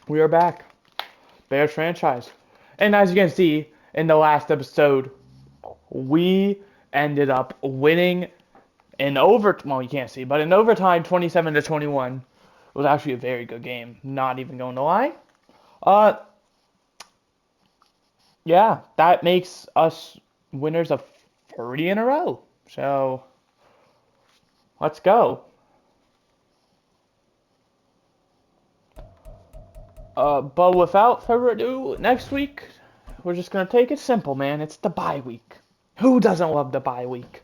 We are back. Bears franchise. And as you can see in the last episode, we ended up winning in you can't see, but in overtime 27-21. It was actually a very good game, not even going to lie. Uh yeah, that makes us winners of 30 in a row. So, let's go. But without further ado, next week we're just gonna take it simple, man. It's the bye week. Who doesn't love the bye week?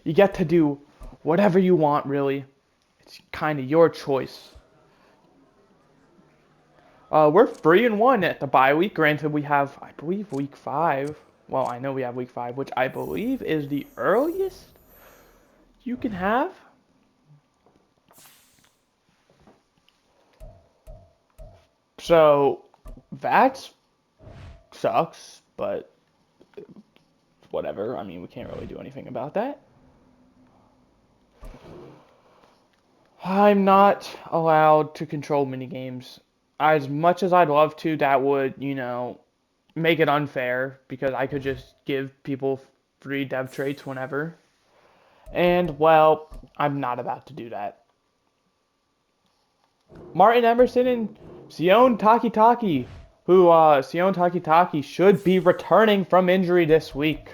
You get to do whatever you want, really. It's kind of your choice. We're 3-1 at the bye week. Granted, we have, I believe, week 5. Well, I know we have week 5, which I believe is the earliest you can have. So, that sucks, but whatever. I mean, we can't really do anything about that. I'm not allowed to control minigames. As much as I'd love to, that would, make it unfair because I could just give people free dev traits whenever. And, well, I'm not about to do that. Martin Emerson and Sion Takitaki, who, Sion Takitaki should be returning from injury this week.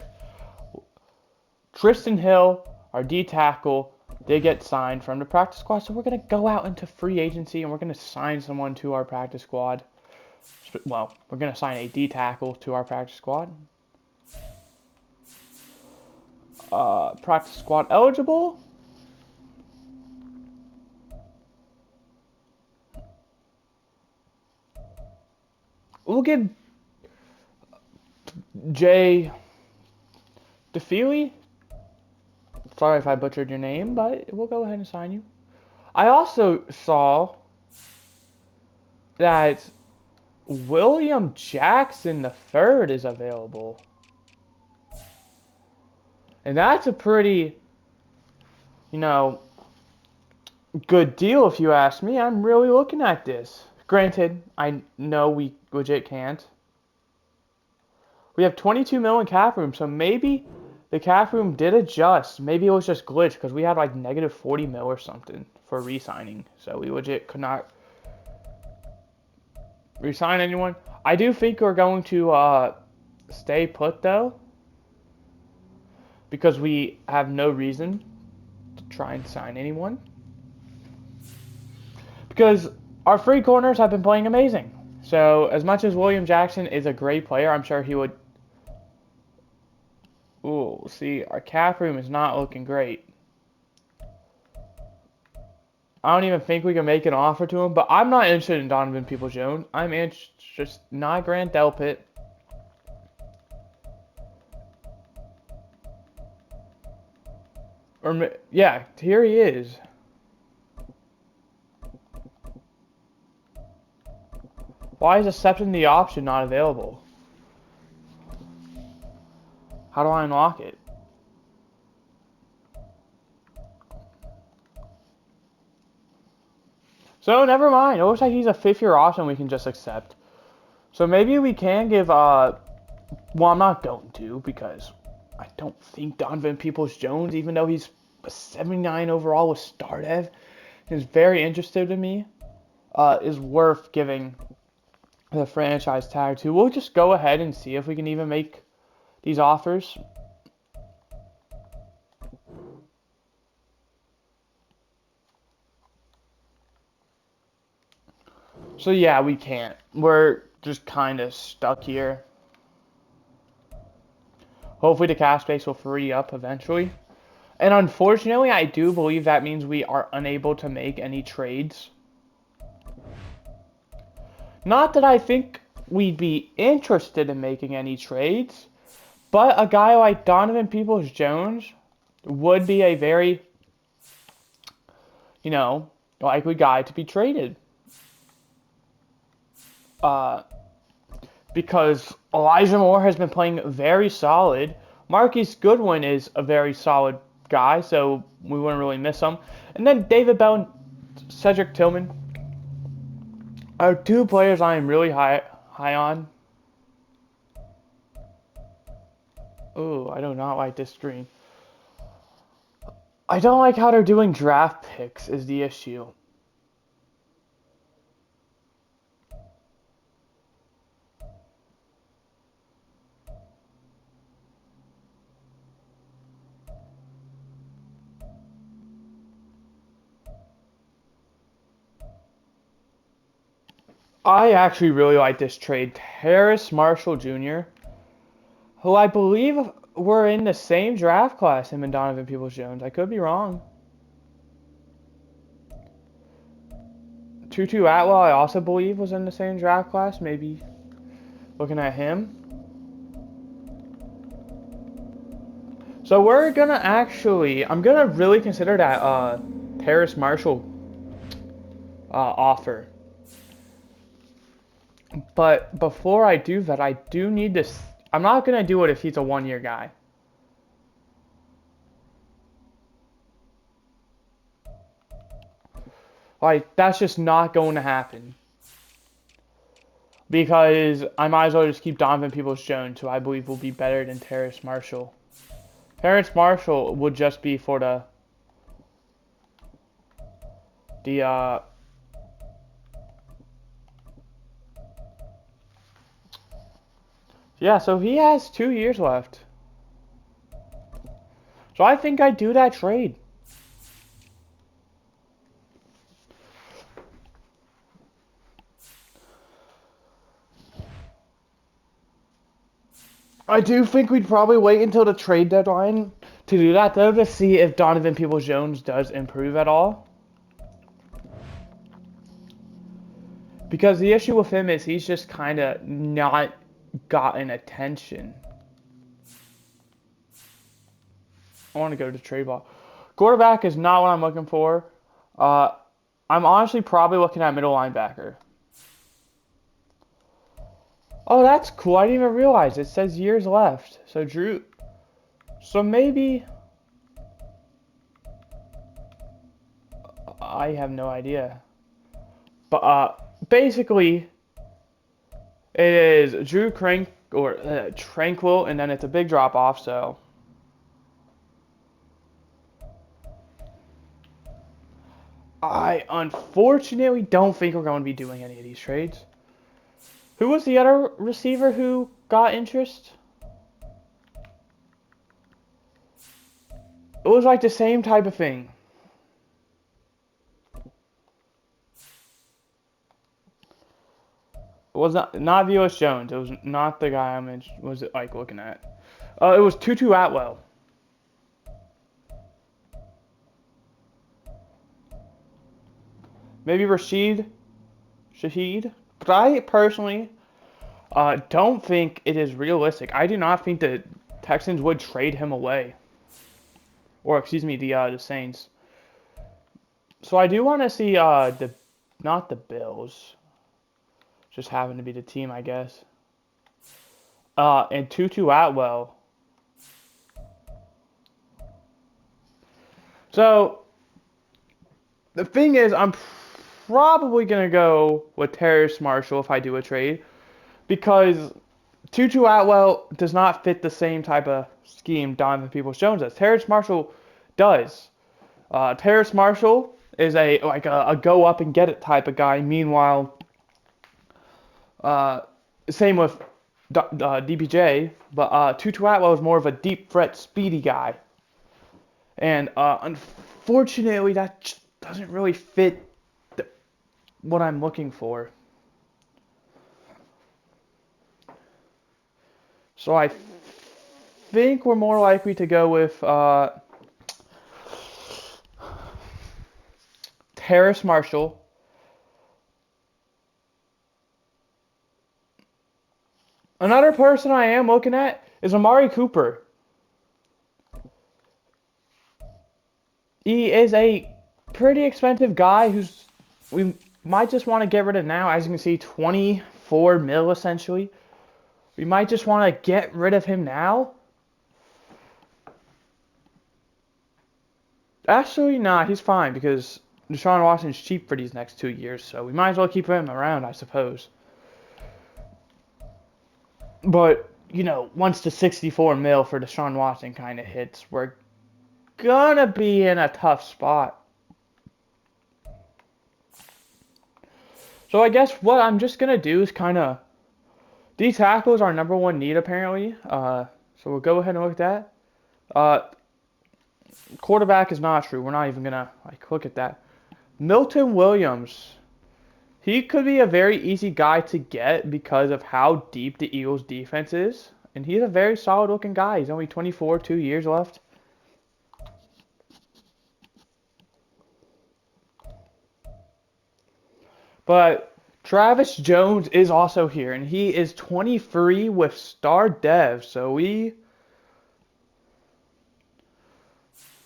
Tristan Hill, our D tackle, did get signed from the practice squad, so we're going to go out into free agency and we're going to sign someone to our practice squad. Well, we're going to sign a D tackle to our practice squad. Practice squad eligible. We'll give Jay DeFeely. Sorry if I butchered your name, but we'll go ahead and sign you. I also saw that William Jackson III is available. And that's a pretty, good deal if you ask me. I'm really looking at this. Granted, I know we legit can't. We have 22 mil in cap room, so maybe the cap room did adjust. Maybe it was just glitched because we had like negative 40 mil or something for re-signing. So we legit could not re-sign anyone. I do think we're going to stay put though, because we have no reason to try and sign anyone. Because our free corners have been playing amazing. So as much as William Jackson is a great player, I'm sure he would. Ooh, see, our cap room is not looking great. I don't even think we can make an offer to him, but I'm not interested in Donovan Peoples-Jones. I'm just not Grant Delpit. Or, yeah, here he is. Why is accepting the option not available? How do I unlock it? So, never mind. It looks like he's a 5th-year option we can just accept. So, maybe we can give, well, I'm not going to because I don't think Donovan Peoples-Jones, even though he's a 79 overall with StarDev, is very interested in me, is worth giving the franchise tag to. We'll just go ahead and see if we can even make these offers. So yeah, we can't. We're just kind of stuck here. Hopefully the cap space will free up eventually. And unfortunately, I do believe that means we are unable to make any trades. Not that I think we'd be interested in making any trades, but a guy like Donovan Peoples-Jones would be a very, likely guy to be traded. Because Elijah Moore has been playing very solid. Marquise Goodwin is a very solid guy, so we wouldn't really miss him. And then David Bell and Cedric Tillman are two players I am really high on. Oh, I do not like this screen. I don't like how they're doing draft picks is the issue. I actually really like this trade. Terrace Marshall Jr., who I believe were in the same draft class, him and Donovan Peoples-Jones. I could be wrong. Tutu Atwell, I also believe, was in the same draft class. Maybe looking at him. So we're gonna I'm gonna really consider that Terrace Marshall offer. But before I do that, I do need this. I'm not gonna do it if he's a 1-year guy. Like, that's just not going to happen. Because I might as well just keep Donovan Peoples-Jones, who I believe will be better than Terrace Marshall. Terrace Marshall would just be for the yeah, so he has 2 years left. So I think I'd do that trade. I do think we'd probably wait until the trade deadline to do that, though, to see if Donovan Peoples-Jones does improve at all. Because the issue with him is he's just kind of not gotten attention. I want to go to trade ball. Quarterback is not what I'm looking for. I'm honestly probably looking at middle linebacker. Oh, that's cool. I didn't even realize it says years left. So Drew. So maybe. I have no idea. But basically, it is Drew Crank or Tranquil, and then it's a big drop off. So. I unfortunately don't think we're going to be doing any of these trades. Who was the other receiver who got interest? It was like the same type of thing. It was not Velus Jones. It was not the guy was it like looking at. It was Tutu Atwell. Maybe Rashid Shaheed. But I personally don't think it is realistic. I do not think the Texans would trade him away. Or excuse me, the Saints. So I do want to see not the Bills. Just happen to be the team, I guess. And Tutu Atwell. So the thing is, I'm probably gonna go with Terrace Marshall if I do a trade, because Tutu Atwell does not fit the same type of scheme Donovan Peoples-Jones does. Terrace Marshall does. Terrace Marshall is a go up and get it type of guy. Meanwhile, same with DPJ, but Tutu Atwell is more of a deep threat, speedy guy. And unfortunately, that doesn't really fit what I'm looking for. So I think we're more likely to go with Terrace Marshall. Another person I am looking at is Amari Cooper. He is a pretty expensive guy who's we might just want to get rid of now. As you can see, 24 mil essentially. We might just want to get rid of him now. Actually, nah, he's fine because Deshaun Watson's cheap for these next 2 years, so we might as well keep him around, I suppose. But, once the 64 mil for Deshaun Watson kind of hits, we're gonna be in a tough spot. So I guess what I'm just gonna do is kind of D tackle is our number one need apparently. So we'll go ahead and look at that. Quarterback is not true. We're not even gonna look at that. Milton Williams. He could be a very easy guy to get because of how deep the Eagles defense is. And he's a very solid looking guy. He's only 24, 2 years left. But Travis Jones is also here, and he is 23 with star dev. So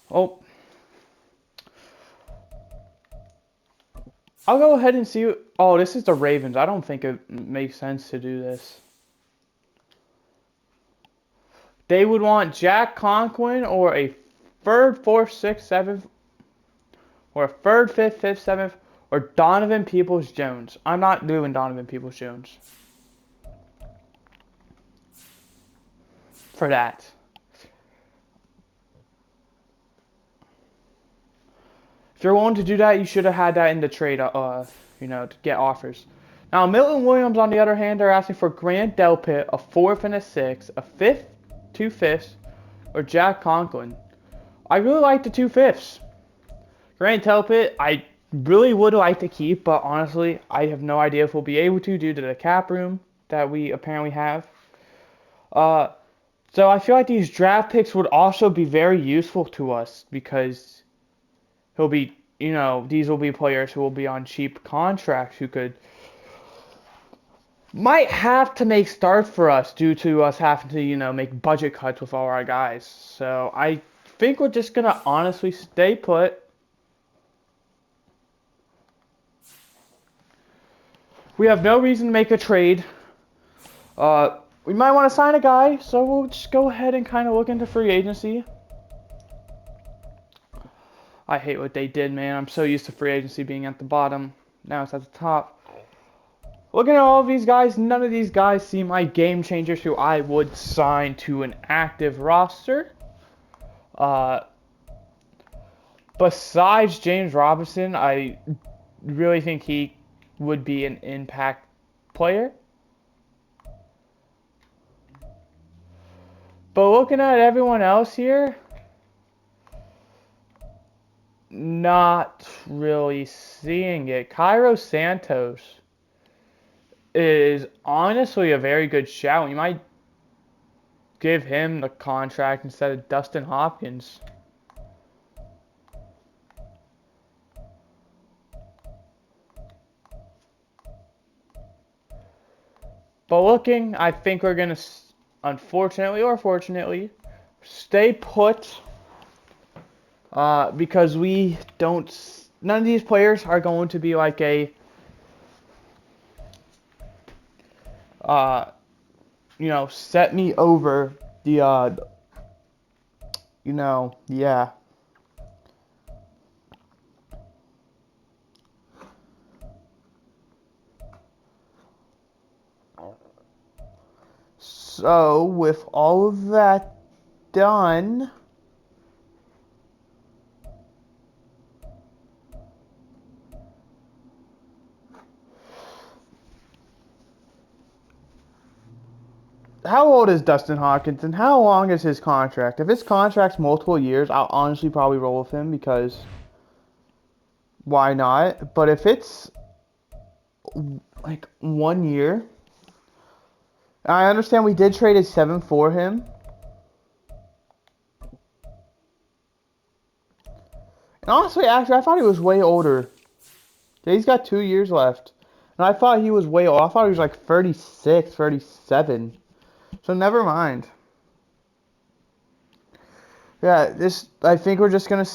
oh, I'll go ahead and see. Oh, this is the Ravens. I don't think it makes sense to do this. They would want Jack Conklin or a third, fourth, sixth, seventh, or a third, fifth, fifth, seventh, or Donovan Peoples-Jones. I'm not doing Donovan Peoples-Jones for that. If you're willing to do that, you should have had that in the trade, to get offers. Now, Milton Williams, on the other hand, they're asking for Grant Delpit, a fourth and a sixth, a fifth, 2/5, or Jack Conklin. I really like the 2/5. Grant Delpit, I really would like to keep, but honestly, I have no idea if we'll be able to due to the cap room that we apparently have. So I feel like these draft picks would also be very useful to us because he'll be, these will be players who will be on cheap contracts who might have to make starts for us due to us having to, make budget cuts with all our guys. So I think we're just going to honestly stay put. We have no reason to make a trade. We might want to sign a guy, so we'll just go ahead and kind of look into free agency. I hate what they did, man. I'm so used to free agency being at the bottom. Now it's at the top. Looking at all of these guys, none of these guys seem like game changers who I would sign to an active roster. Besides James Robinson, I really think he would be an impact player. But looking at everyone else here, not really seeing it. Cairo Santos is honestly a very good shout. We might give him the contract instead of Dustin Hopkins. But looking, I think we're going to, unfortunately or fortunately, stay put because none of these players are going to be like a set me over the, yeah. So, with all of that done, how old is Dustin Hopkins and how long is his contract? If his contract's multiple years, I'll honestly probably roll with him because why not? But if it's like 1 year, I understand we did trade a 7 for him. And honestly, actually, I thought he was way older. Yeah, he's got 2 years left. And I thought he was way old. I thought he was like 36, 37. So never mind. Yeah, I think we're just going to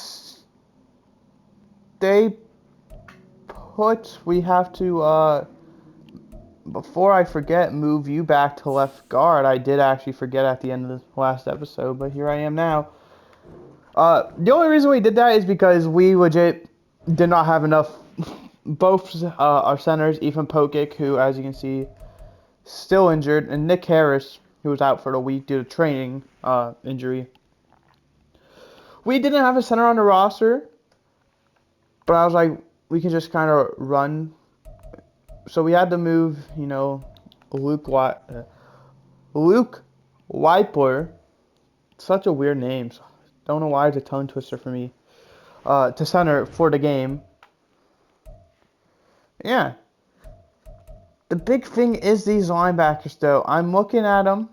stay put. We have to, before I forget, move you back to left guard. I did actually forget at the end of the last episode, but here I am now. The only reason we did that is because we legit did not have enough. Both our centers, Ethan Pokic, who, as you can see, still injured, and Nick Harris, who was out for the week due to training injury. We didn't have a center on the roster, but I was like, we can just kind of run. So we had to move, Luke Weipler. Such a weird name. Don't know why it's a tongue twister for me. To center for the game. Yeah. The big thing is these linebackers, though. I'm looking at them,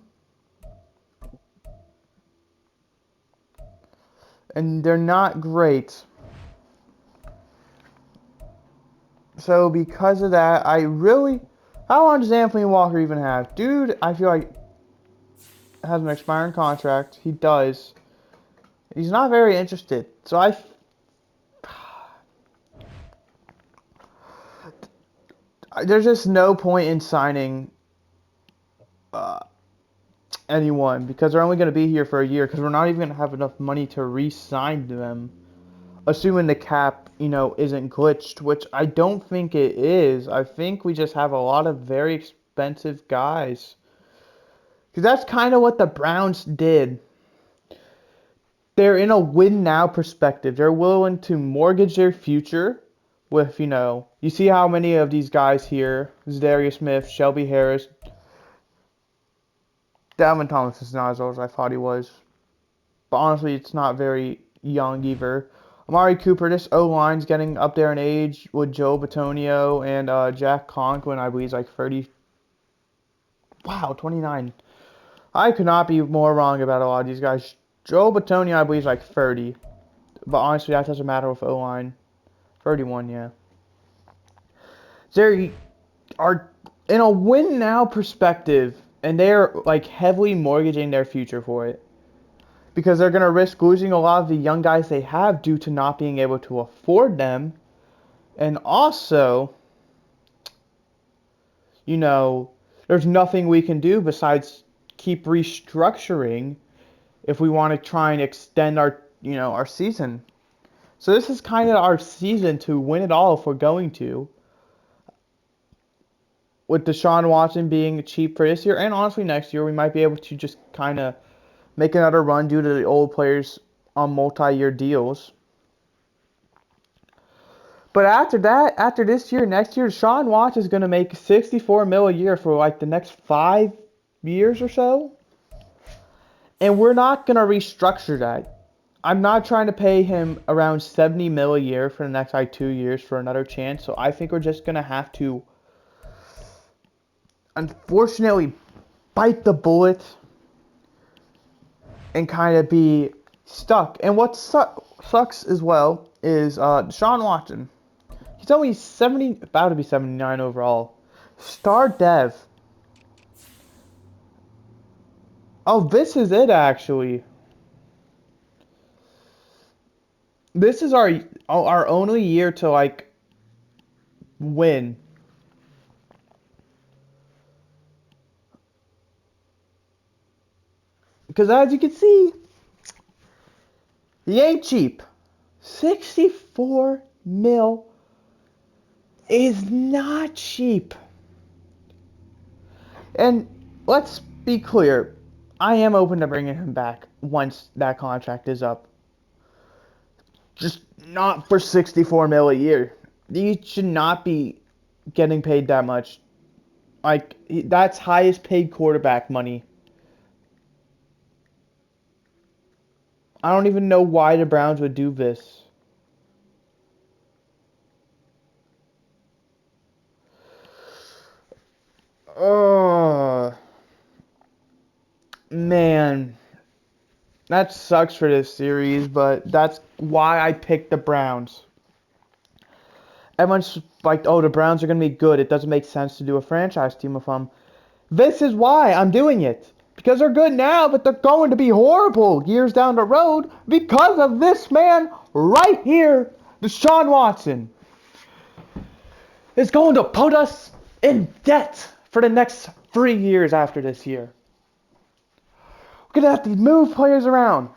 and they're not great. So because of that, how long does Anthony Walker even have? Dude, I feel like has an expiring contract. He does. He's not very interested. So there's just no point in signing anyone because they're only going to be here for a year because we're not even going to have enough money to re-sign them. Assuming the cap, isn't glitched, which I don't think it is. I think we just have a lot of very expensive guys. Because that's kind of what the Browns did. They're in a win-now perspective. They're willing to mortgage their future with, you see how many of these guys here, Darius Smith, Shelby Harris. Dalvin Thomas is not as old as I thought he was. But honestly, it's not very young either. Amari Cooper, this O-line's getting up there in age with Joe Bitonio and Jack Conklin, I believe, is like 30. Wow, 29. I could not be more wrong about a lot of these guys. Joe Bitonio, I believe, is like 30. But honestly, that doesn't matter with O-line. 31, yeah. They are in a win-now perspective, and they're like heavily mortgaging their future for it. Because they're going to risk losing a lot of the young guys they have due to not being able to afford them. And also, there's nothing we can do besides keep restructuring if we want to try and extend our season. So this is kind of our season to win it all if we're going to. With Deshaun Watson being cheap for this year, and honestly next year, we might be able to just kind of make another run due to the old players on multi-year deals. But after this year, next year, Deshaun Watson is going to make $64 million a year for like the next 5 years or so. And we're not going to restructure that. I'm not trying to pay him around $70 million a year for the next 2 years for another chance. So I think we're just going to have to, unfortunately, bite the bullet and kind of be stuck. And what sucks as well is Deshaun Watson. He's only about to be 79 overall. Star Dev. Oh, this is it actually. This is our only year to win. Because as you can see, he ain't cheap. 64 mil is not cheap. And let's be clear, I am open to bringing him back once that contract is up. Just not for 64 mil a year. He should not be getting paid that much. That's highest paid quarterback money. I don't even know why the Browns would do this. Oh, man. That sucks for this series, but that's why I picked the Browns. Everyone's like, oh, the Browns are going to be good. It doesn't make sense to do a franchise team with them. This is why I'm doing it. Because they're good now, but they're going to be horrible years down the road because of this man right here, Deshaun Watson. Is going to put us in debt for the next 3 years after this year. We're going to have to move players around.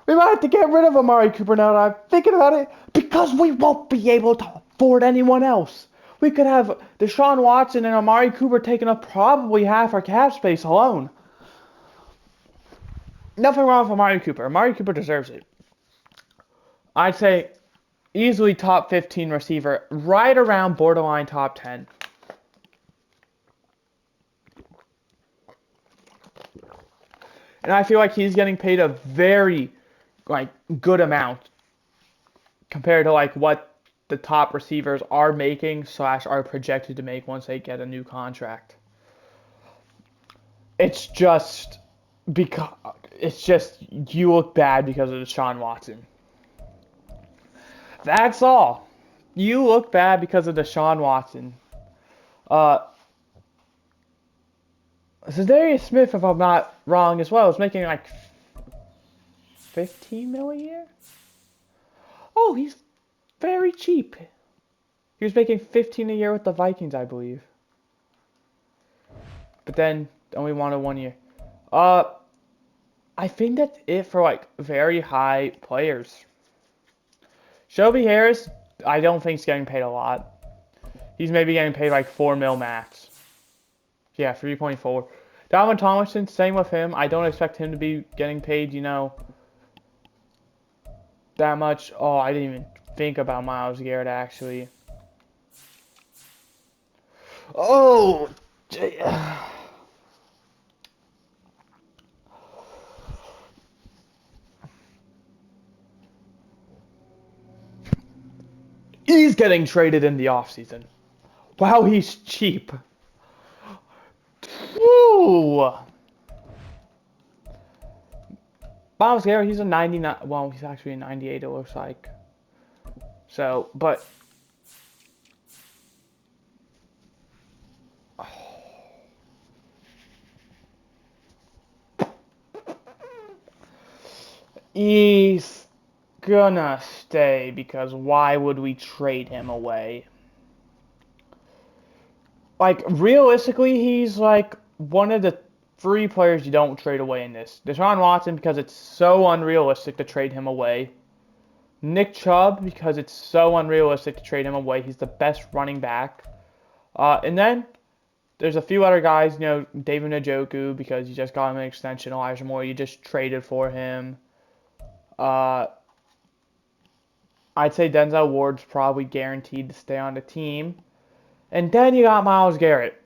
We might have to get rid of Amari Cooper now that I'm thinking about it because Because we won't be able to afford anyone else. We could have Deshaun Watson and Amari Cooper taking up probably half our cap space alone. Nothing wrong with Amari Cooper. Amari Cooper deserves it. I'd say easily top 15 receiver, right around borderline top 10. And I feel like he's getting paid a very good amount compared to what the top receivers are making / are projected to make once they get a new contract. It's just you look bad because of Deshaun Watson. That's all. You look bad because of Deshaun Watson. Za'Darius Smith, if I'm not wrong as well, is making 15 mil a year. Oh, he's very cheap. He was making 15 a year with the Vikings, I believe. But then only wanted 1 year. I think that's it for very high players. Shelby Harris, I don't think he's getting paid a lot. He's maybe getting paid 4 mil max. Yeah, 3.4. Dalvin Tomlinson, same with him. I don't expect him to be getting paid, that much. Oh, I didn't even think about Myles Garrett, actually. Oh, he's getting traded in the offseason. Wow, he's cheap. Woo! Myles Garrett, he's a 99. Well, he's actually a 98, it looks like. So, but. He's gonna stay because why would we trade him away? Realistically, he's one of the 3 players you don't trade away in this. Deshaun Watson, because it's so unrealistic to trade him away. Nick Chubb, because it's so unrealistic to trade him away. He's the best running back. And then there's a few other guys, David Njoku, because you just got him an extension. Elijah Moore, you just traded for him. I'd say Denzel Ward's probably guaranteed to stay on the team. And then you got Myles Garrett.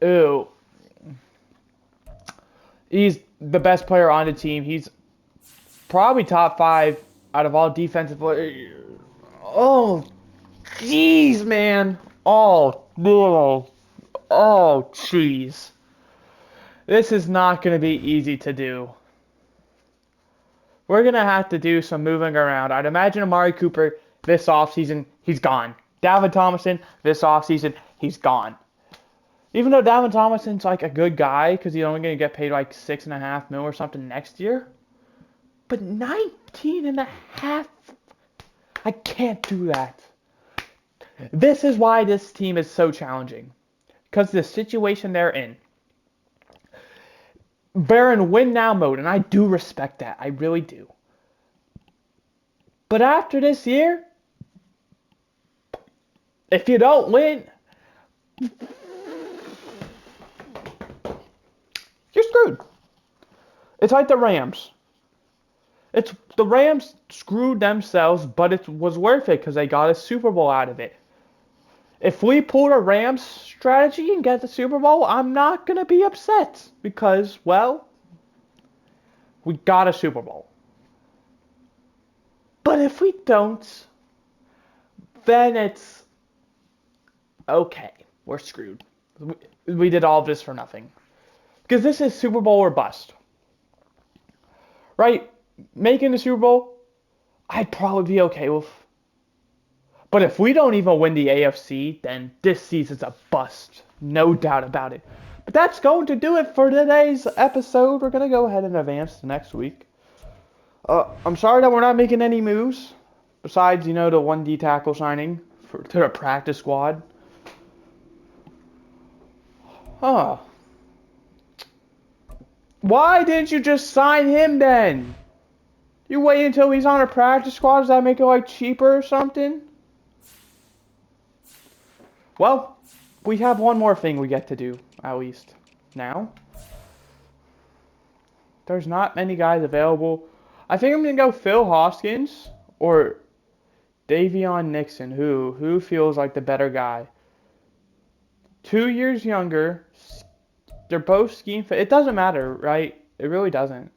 Ooh. He's the best player on the team. He's probably top 5 out of all defensive players. Oh, jeez, man. Oh, no. Oh, jeez. This is not going to be easy to do. We're going to have to do some moving around. I'd imagine Amari Cooper this offseason, he's gone. Dalvin Tomlinson, this offseason, he's gone. Even though Dalvin Tomlinson's a good guy, because he's only going to get paid $6.5 million or something next year. But 19.5, I can't do that. This is why this team is so challenging. Because the situation they're in. They're in win now mode, and I do respect that. I really do. But after this year, if you don't win, you're screwed. It's like the Rams. The Rams screwed themselves, but it was worth it because they got a Super Bowl out of it. If we pulled a Rams strategy and get the Super Bowl, I'm not going to be upset because, well, we got a Super Bowl. But if we don't, then it's okay. We're screwed. We did all of this for nothing. Because this is Super Bowl or bust. Right? Making the Super Bowl, I'd probably be okay with. But if we don't even win the AFC, then this season's a bust. No doubt about it. But that's going to do it for today's episode. We're going to go ahead and advance to next week. I'm sorry that we're not making any moves. Besides, the 1D tackle signing to the practice squad. Huh. Why didn't you just sign him then? You wait until he's on a practice squad. Does that make it like cheaper or something? Well, we have one more thing we get to do, at least. Now. There's not many guys available. I think I'm going to go Phil Hoskins or Davion Nixon. Who feels like the better guy? 2 years younger. They're both scheme fit. It doesn't matter, right? It really doesn't.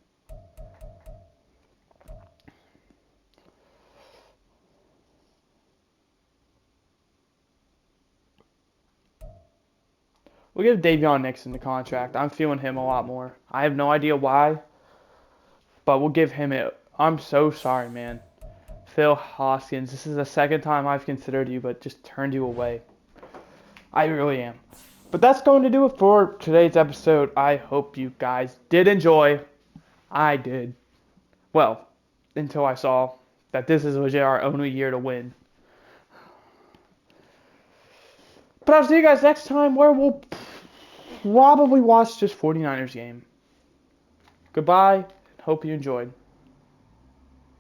We'll give Davion Nixon the contract. I'm feeling him a lot more. I have no idea why, but we'll give him it. I'm so sorry, man. Phil Hoskins, this is the second time I've considered you, but just turned you away. I really am. But that's going to do it for today's episode. I hope you guys did enjoy. I did. Well, until I saw that this is legit our only year to win. But I'll see you guys next time where we'll probably watch this 49ers game. Goodbye. Hope you enjoyed.